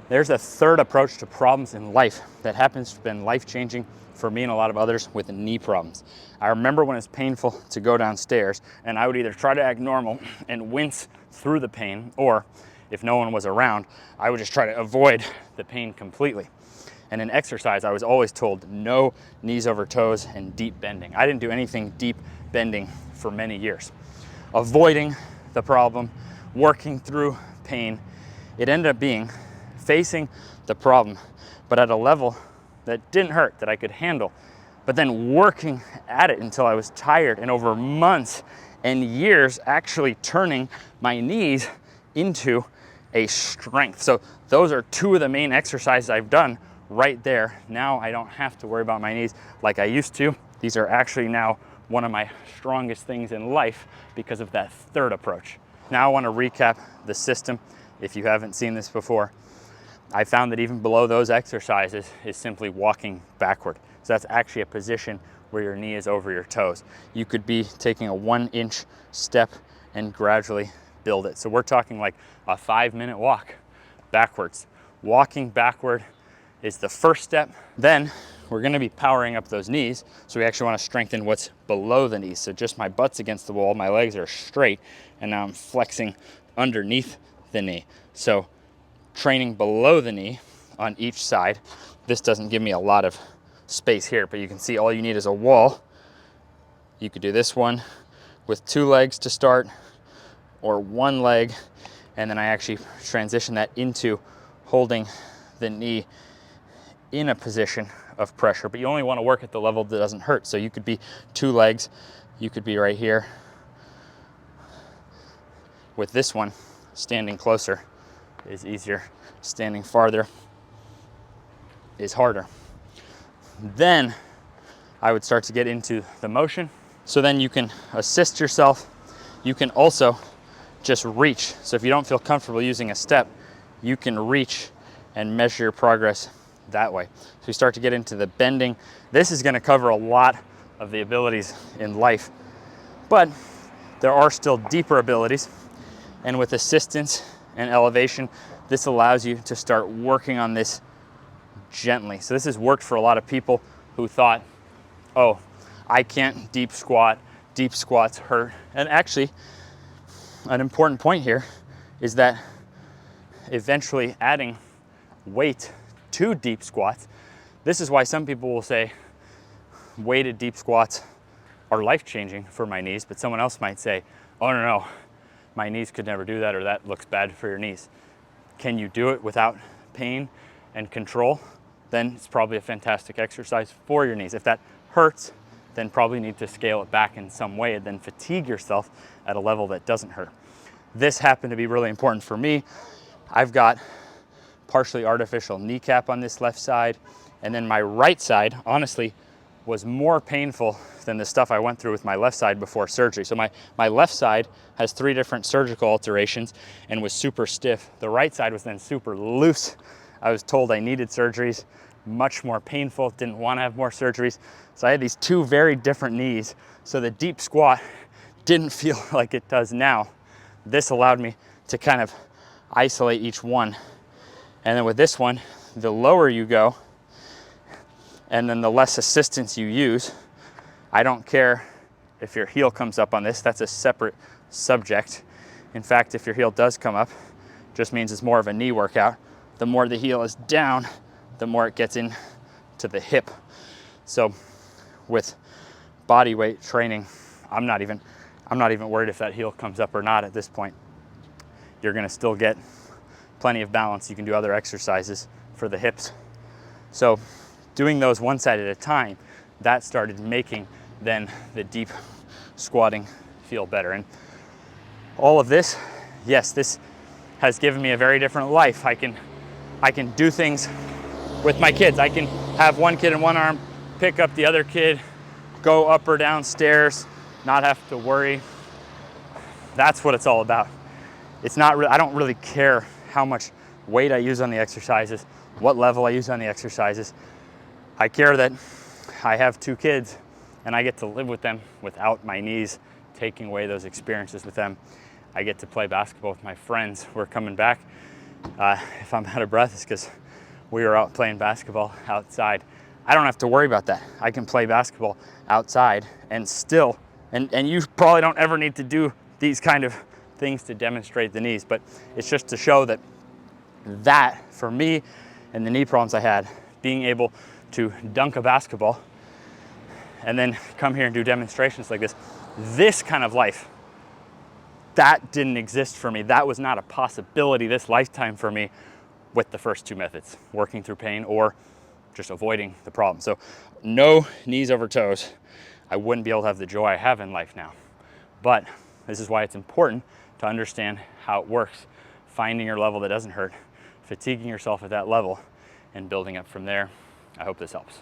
There's a third approach to problems in life that happens to have been life-changing for me and a lot of others with knee problems. I remember when it's painful to go downstairs, and I would either try to act normal and wince through the pain, or if no one was around, I would just try to avoid the pain completely. And in exercise, I was always told no knees over toes and deep bending. I didn't do anything deep bending for many years. Avoiding the problem, working through pain, it ended up being facing the problem, but at a level that didn't hurt, that I could handle, but then working at it until I was tired, and over months and years actually turning my knees into a strength. So those are two of the main exercises I've done right there. Now I don't have to worry about my knees like I used to. These are actually now one of my strongest things in life because of that third approach. Now I want to recap the system. If you haven't seen this before, I found that even below those exercises is simply walking backward. So that's actually a position where your knee is over your toes. You could be taking a 1-inch step and gradually build it. So we're talking like a 5-minute walk backwards. Walking backward is the first step. Then we're gonna be powering up those knees. So we actually wanna strengthen what's below the knees. So just my butt's against the wall, my legs are straight, and now I'm flexing underneath the knee. So training below the knee on each side. This doesn't give me a lot of space here, but you can see all you need is a wall. You could do this one with 2 legs to start, or 1 leg, and then I actually transition that into holding the knee in a position of pressure, but you only want to work at the level that doesn't hurt. So you could be 2 legs, you could be right here. With this one, standing closer is easier, standing farther is harder. Then I would start to get into the motion. So then you can assist yourself. You can also just reach. So if you don't feel comfortable using a step, you can reach and measure your progress that way. So you start to get into the bending. This is going to cover a lot of the abilities in life, but there are still deeper abilities. And with assistance and elevation, this allows you to start working on this gently. So this has worked for a lot of people who thought, oh, I can't deep squat, deep squats hurt. And actually, an important point here is that eventually adding weight to deep squats, this is why some people will say weighted deep squats are life-changing for my knees, but someone else might say, oh no, my knees could never do that, or that looks bad for your knees. Can you do it without pain and control? Then it's probably a fantastic exercise for your knees. If that hurts, then probably need to scale it back in some way and then fatigue yourself at a level that doesn't hurt. This happened to be really important for me. I've got partially artificial kneecap on this left side, and then my right side, honestly, was more painful than the stuff I went through with my left side before surgery. So my left side has 3 different surgical alterations and was super stiff. The right side was then super loose. I was told I needed surgeries, much more painful, didn't want to have more surgeries. So I had these 2 very different knees. So the deep squat didn't feel like it does now. This allowed me to kind of isolate each one. And then with this one, the lower you go, and then the less assistance you use. I don't care if your heel comes up on this, that's a separate subject. In fact, if your heel does come up, it just means it's more of a knee workout. The more the heel is down, the more it gets in to the hip. So with body weight training, I'm not even worried if that heel comes up or not at this point. You're gonna still get plenty of balance. You can do other exercises for the hips. So doing those one side at a time, that started making then the deep squatting feel better. And all of this, yes, this has given me a very different life. I can do things with my kids. I can have one kid in one arm, pick up the other kid, go up or down stairs, not have to worry. That's what it's all about. It's not, I don't really care how much weight I use on the exercises, what level I use on the exercises. I care that I have 2 kids and I get to live with them without my knees taking away those experiences with them. I get to play basketball with my friends. We're coming back if I'm out of breath, it's because we were out playing basketball outside. I don't have to worry about that. I can play basketball outside and still, and you probably don't ever need to do these kind of things to demonstrate the knees, but it's just to show that for me and the knee problems I had, being able to dunk a basketball and then come here and do demonstrations like this kind of life, that didn't exist for me. That was not a possibility this lifetime for me with the first two methods, working through pain or just avoiding the problem. So no knees over toes, I wouldn't be able to have the joy I have in life now. But this is why it's important to understand how it works, finding your level that doesn't hurt, fatiguing yourself at that level, and building up from there. I hope this helps.